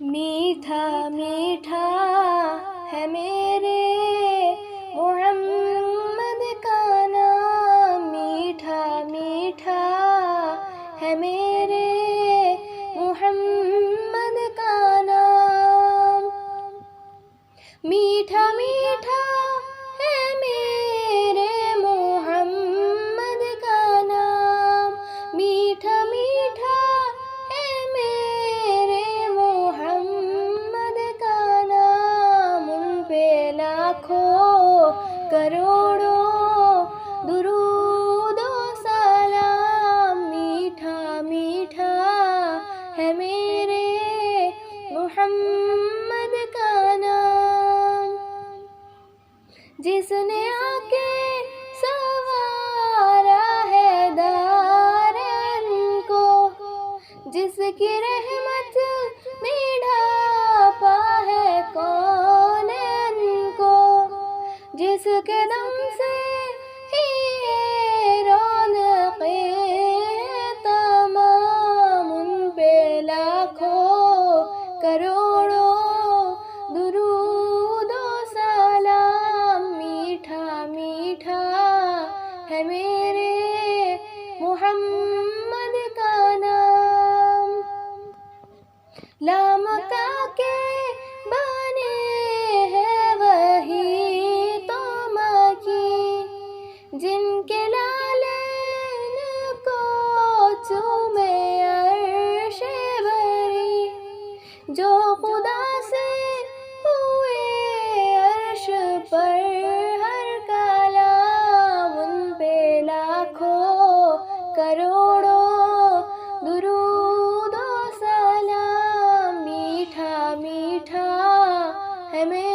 میٹھا میٹھا ہے میرے محمد کا نام، میٹھا میٹھا ہے میرے محمد کا نام، میٹھا میٹھا ہے میرے محمد کا نام، میٹھا میٹھا ہے میرے محمد کا نام، ان پہ لاکھوں کروڑوں درود و سلام، میٹھا میٹھا ہے میرے محمد کا نام، جس نے آ کے سنوارا ہے دارین کو، جس کی رحمت میں ڈھانپا ہے کونین کو، جس کے دم سے ہی رونقیں تمام، ان پہ لاکھوں کروڑوں درود و سلام، میٹھا میٹھا ہے میرے محمد کا نام، لام کا کے بنے ہیں وہی تو مکی، جن کے لالین کو چومے عرش بری، جو خدا سے ہوئے عرش پر ہر کلام، ان پہ لاکھوں کروڑوں درود و سلام، میٹھا میٹھا ہے میرے